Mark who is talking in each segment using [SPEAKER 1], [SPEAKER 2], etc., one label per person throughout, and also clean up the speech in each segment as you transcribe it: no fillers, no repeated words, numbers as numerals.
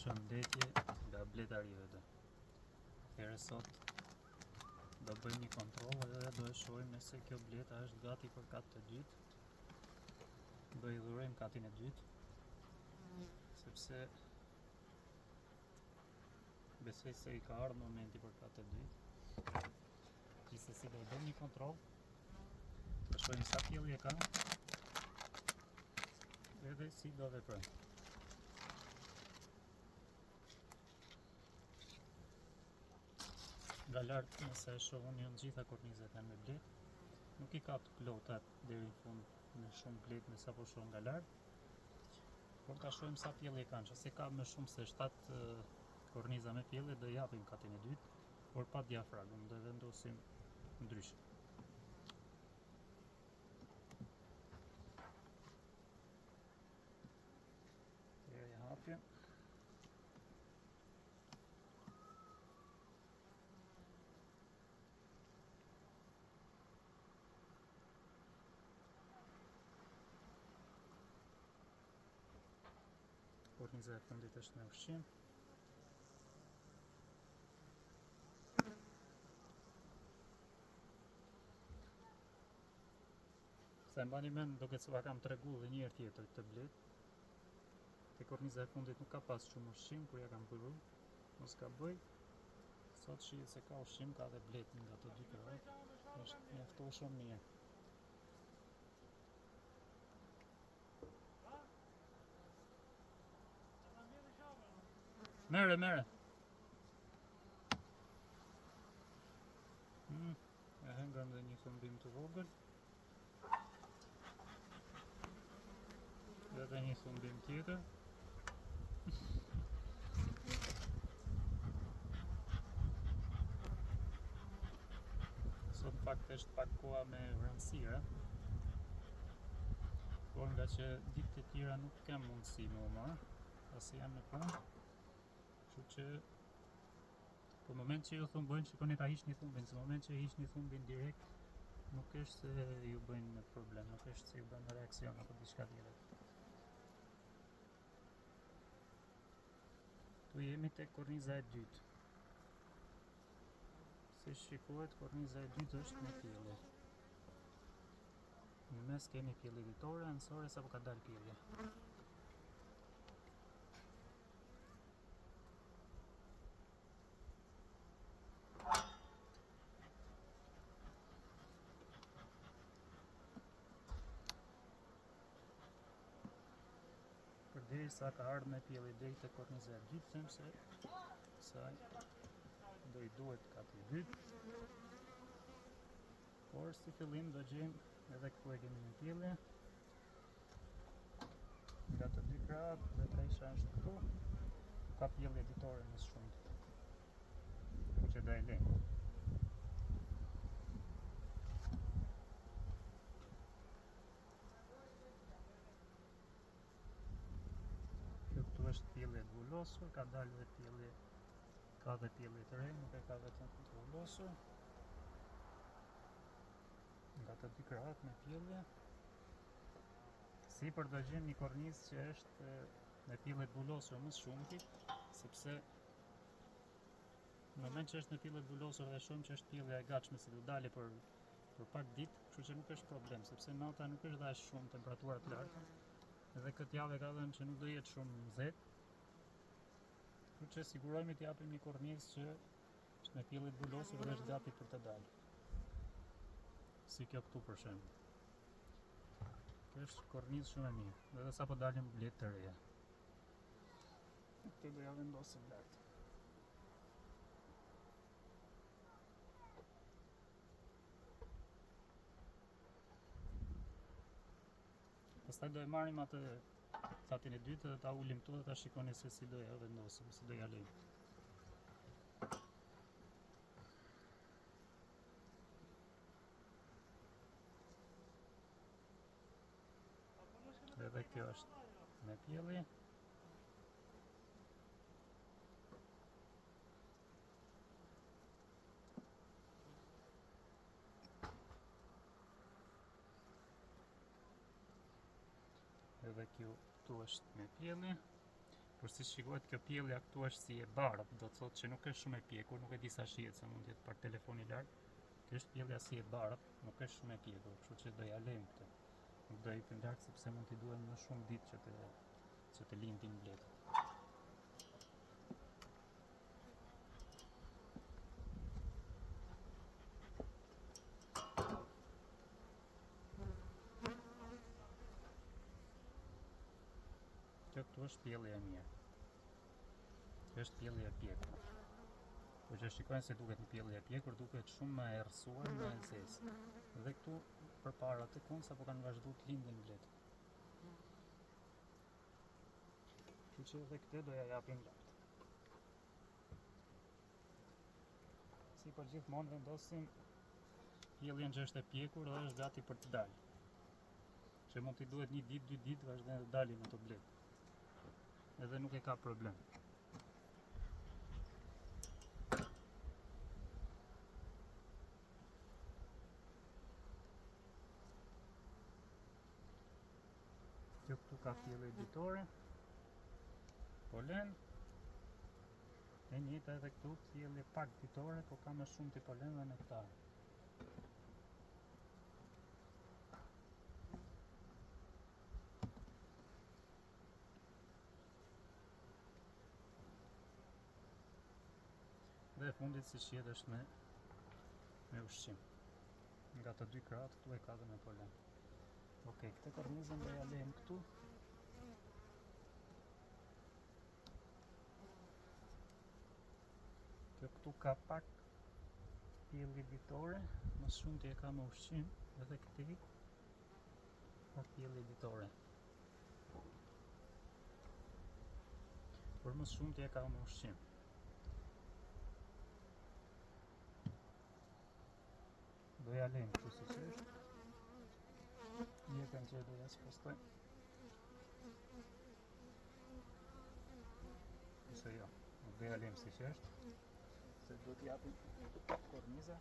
[SPEAKER 1] Përshëndetje nga Bletarive. Here sot do bëjmë një kontroll edhe do e shohim nëse kjo bleta është gati për katin e dytë. Do i dhurojmë katin e dytë, sepse besoj se i ka ardhur momenti për katin e dytë. Gjithsesi do bëjmë një kontroll, do shohim sa pjelli e ka edhe si do veprojmë. Nga lartë, nëse e shohun janë gjitha kornizat janë me bletë, nuk i ka të plota deri në fund me shumë bletë me sa po shohun nga lartë, por ta shohim sa pjelli e kanë, nëse ka më shumë se 7 korniza me pjellë do japim katin e dytë, por pa diafragmë, do vendosim ndryshe. Here e hapjem. Korniza e fundit është me ushqim. Se mbani mend, duket se kam tregu dhe një herë tjetër këtë bletë. Te korniza e fundit nuk ka pas shumë ushqim kur ja kam bërë. Mos ka bëj. Sot shihet se ka ushqim, ka dhe bletë nga të dy krahët. Është mjaftueshëm mirë. Mere. E hëngëm dhe një thumbim të vogël. Dhe një thumbim tjetër. Sot fakt është pak koha me vranësira, por nga që ditët e tjera nuk kam mundësi me u marr, pasi jam në punë, kështu që po moment që ju thumbojnë, shikoni ta hiqni thumbin, se moment që hiqni thumbin direkt, nuk është se ju bëjnë problem, nuk është se ju bëjnë reakcion apo diçka tjetër. Tu jemi te korniza e dytë. Si shikohet, korniza e dytë është me pjellë. Në mes kemi pjellë ditore, anësore sapo ka dalë pjellja. Përderisa ka ardhur me pjellë deri te korniza e dytë, them se saj do i duhet kati i dytë. Por si fillim do gjejmë edhe këtu e kemi një pjellje. Nga të dy krahët dhe tresha është këtu. Ka pjellje ditore më shumë. Kështu që do e lejmë. Këtu është pjellje e vulosur, ka dalë dhe pjellje, ka dhe pjellje të re, nuk e ka vetëm të vulosur. Nga të dy krahët me pjellje. Sipër do gjejmë një kornizë që është me pjellje të vulosur më shumti, sepse në moment që është me pjellje të vulosur dhe shohim që është pjellja e gatshme se do dalë për pak ditë, kështu që nuk është problem, sepse nata nuk është dash shumë temperatura të larta. Edhe këtë javë ka thënë që nuk do jetë shumë nxehtë. Kështu që sigurohemi të japim një kornizë që është me pjellje të vulosur dhe është gati për të dalë. Si kjo këtu për shembull. Kjo është kornizë shumë e mirë, edhe sapo dalin bletë të reja. Këtë do ja vendosim lart. Pastaj do e marrim atë katin e dytë dhe ta ulim këtu dhe ta shikoni se si do ja vendosim, si do ja lejmë. Edhe kjo është me pjellje. Edhe kjo këtu është me pjellje. Por si shikohet kjo pjellja këtu është si e bardhë, do të thotë që nuk është shumë e pjekur, nuk e di sa shihet se mund të jetë par telefoni lart. Kjo është pjellja si e bardhë, nuk është shumë e pjekur, kështu që do ja lejmë këtë. Nuk do jepim lart sepse mund t'i duhen më shumë ditë që të lindin mbledhët. Kjo këtu është pjellja e mirë. Kjo është pjellja e pjekur. Po që shikojnë se duket një pjellje e pjekur, duket shumë më e errësuar, më e zezë. Dhe këtu përpara të kunë sapo kanë vazhdu të lindin mbledhët. Kështu që edhe këtë do ja japim lart. Si për gjithmonë vendosim pjelljen që është e pjekur dhe është gati për të dalë. Që mund t'i duhet 1 ditë, 2 ditë, vazhdojnë të dalin ato mbledhët. Edhe nuk e ka problem. Kjo këtu ka pjellë ditore, polen, e njëjta edhe këtu pjellë pak ditore, po ka më shumë të polen dhe nektar. Dhe e fundit si shihet është me ushqim. Nga të dy krahët këtu e ka dhe me polen. Okej, këtë kornizën do ja lejmë këtu. Kjo këtu ka pak pjellë ditore, më shumë t'i e ka me ushqim, edhe këti pak pjellë ditore. Por më shumë t'i e ka me ushqim. Do ja lejmë kështu si që është. Jetën që do ja spostoj. Ose jo, do ja lejmë si që është. Se do t'japim korniza.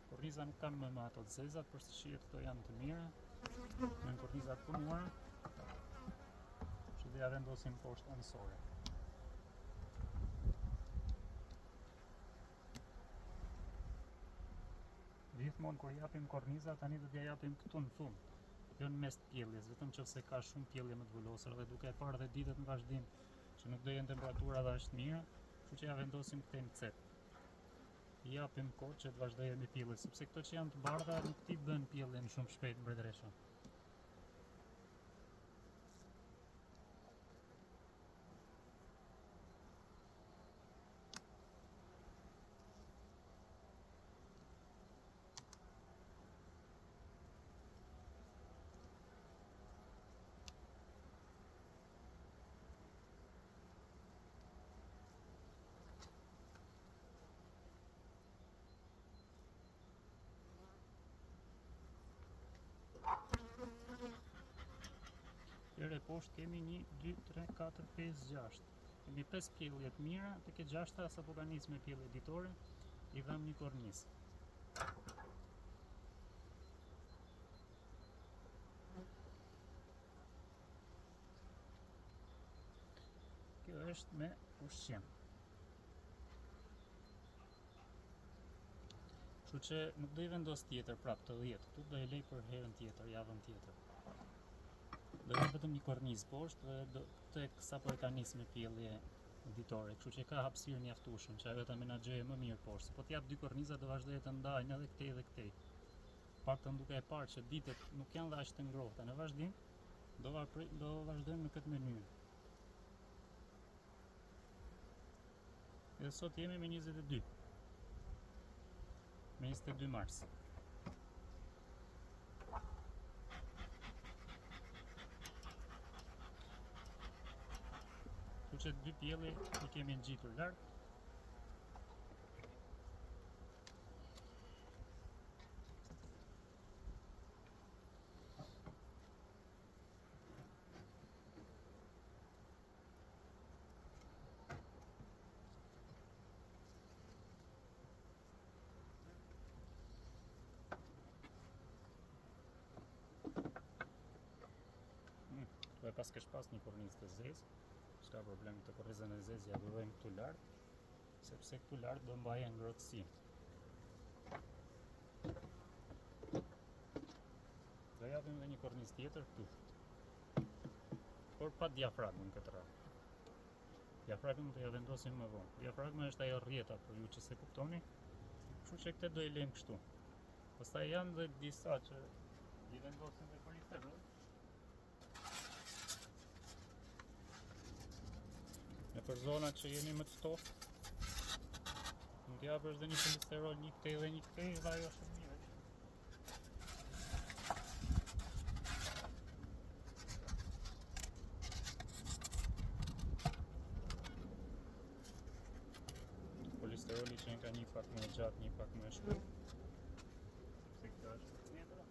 [SPEAKER 1] Korniza nuk kam me ato të zezat, por si shihet këto janë të mira. Me kornizat punuara. Që do ja vendosim poshtë anësore. Gjithmonë kur japim korniza, tani do t'ja japim këtu në fund. Jo në mes të pjelljes, vetëm nëse ka shumë pjellje më të vulosur dhe duke e parë dhe ditët në vazhdim që nuk do jenë temperatura dhe është mirë, kështu që ja vendosim këtë në cep. I japim kohë që të vazhdojë me pjellje, sepse këto që janë të bardha nuk t'i bën pjelljen shumë shpejt mbretëresha. Here poshtë kemi 1, 2, 3, 4, 5, 6. Kemi 5 pjellje të mira, tek e 6-ta sapo ka nisë me pjellje ditore, i dham një kornizë. Kjo është me ushqim. Kështu që nuk do i vendos tjetër prapë të 10, këtu do e lej për herën tjetër, javën tjetër. Do jep vetëm një kornizë poshtë dhe tek sapo e ka nisë me pjellje ditore, kështu që ka hapësirë mjaftueshme që ajo ta menaxhojë më mirë poshtë. Po t'jap 2 korniza do vazhdojë të ndajnë edhe këtej dhe këtej. Paktën duke e parë që ditët nuk janë dhe aq të ngrohta në vazhdim, do vazhdojmë në këtë mënyrë. Edhe sot jemi me 22. Me 22 mars. Kështu që 2 pjellje i kemi ngjitur lart. Këtu e pas kesh pas një kornizë të zezë. s'ka problem të kornizën e zezë ja vërojmë këtu lart, sepse këtu lart do mbaje ngrohtësi. Do japim edhe një kornizë tjetër këtu, por pa diafragmën këtë radhë. Diafragmën do ja vendosim më vonë. Diafragma është ajo rrjeta për ju që se kuptoni, kështu që këtë do i lejmë kështu. Pastaj janë dhe disa që i vendosim dhe periferë. Në për zonat që jeni më të ftoftë, mund t'ja japësh dhe një polisterol, një këtej dhe një këtej, dhe ajo është mirë. Polisteroli që ka një pak më gjatë, një pak më shkurt. Se këta është tjetra.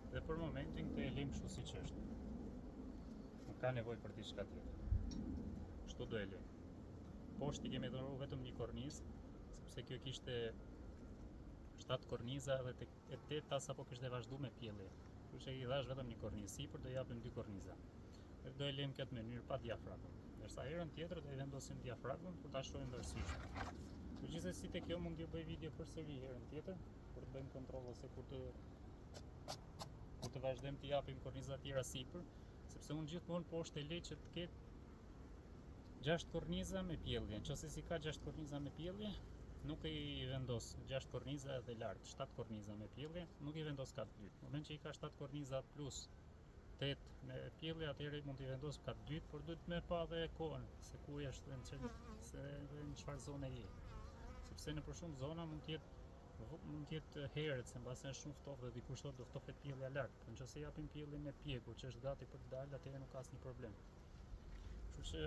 [SPEAKER 1] Dhe për momentin këtë e lim kështu siç është. Nuk ka nevojë për diçka tjetër. Kështu do e lëm. Poshtë i kemi dhënë vetëm një kornizë, sepse kjo kishte 7 korniza dhe e 8 sapo kishte vazhduar me pjellje. Kështu që i dhash vetëm një kornizë sipër, do japim 2 korniza. Dhe do e lëm këtë mënyrë pa diafragmë. Ndërsa herën tjetër do i vendosim diafragmën për ta shohim vërsysh. Megjithëse te kjo mund t'ju bëj video përsëri herën tjetër për të bëjmë kontroll ose kur të vazhdojmë të japim korniza tjera sipër, sepse unë gjithmonë poshtë e lej që të ketë 6 korniza me pjellje. Nëse si ka 6 korniza me pjellje, nuk i vendos 6 korniza edhe lart, 7 korniza me pjellje, nuk i vendos kat dytë. Në moment që i ka 7 korniza plus 8 me pjellje, atëherë mund t'i vendos kat dytë, por duhet me pa dhe kohën, se ku është dhe në çfarë zone je. Sepse në për shumë zona mund t'jetë herët, se mbase është shumë ftoftë dhe dikush thotë do ftofet pjellja lart. Por nëse japim pjelljen me pjekur që është gati për të dalë, atëherë nuk ka asnjë problem. Kështu që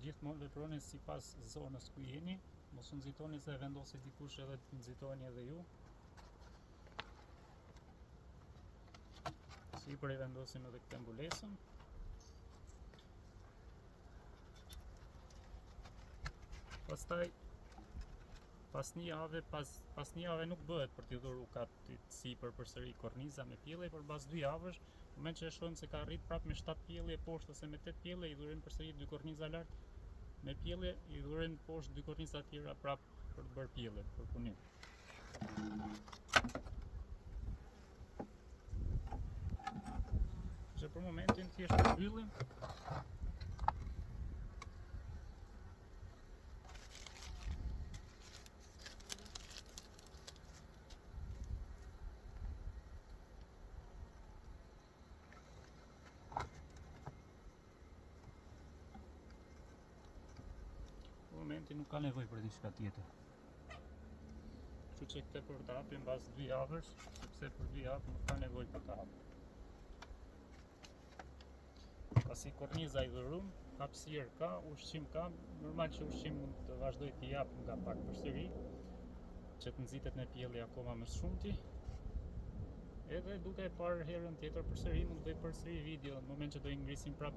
[SPEAKER 1] gjithmonë veproni sipas zonës ku jeni, mos u nxitoni se e vendosi dikush edhe të nxitoni edhe ju. Sipër i vendosim edhe këtë mbulesën. Pastaj pas një jave nuk bëhet për t'i dhuru katit sipër përsëri korniza me pjellje, por pas 2 javësh, në moment që e shohim se ka arrit prap me 7 pjellje poshtë ose me 8 pjellje, i dhurojmë përsëri 2 korniza lart me pjellje, i dhurojmë poshtë 2 korniza tjera prap për të bërë pjellje, për punim. Që për momentin thjesht mbyllim. Nuk ka nevojë për diçka tjetër. Kështu që këtë për të hapim pas 2 javësh, sepse për 2 javë nuk ka nevojë për të hapur. Pasi korniza i dhurum, hapësirë ka, ushqim ka, normal që ushqim mund të vazhdoj t'i jap nga pak përsëri, që të nxitet me pjellje akoma më shumti. Edhe duke e parë herën tjetër përsëri, mund të bëj përsëri video në moment që do i ngrisim prap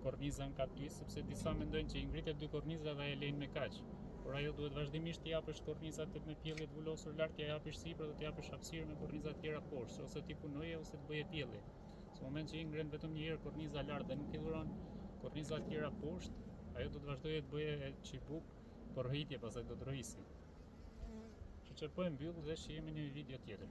[SPEAKER 1] kornizën ka ty, sepse disa mendojnë që i ngritet 2 korniza dhe e lejnë me kaq. Por ajo duhet vazhdimisht t'i japësh kornizat me pjellje të vulosur lart, t'i japësh sipër dhe t'i japësh hapësirë me korniza tjera poshtë, ose ti punoje ose të bëje pjellje. Në moment që i ngren vetëm një herë korniza lart dhe nuk i dhuron korniza tjera poshtë, ajo do të vazhdojë të bëje çibuk, por rritje pastaj do të rrisi. Kështu që po e mbyll dhe shihemi në një video tjetër.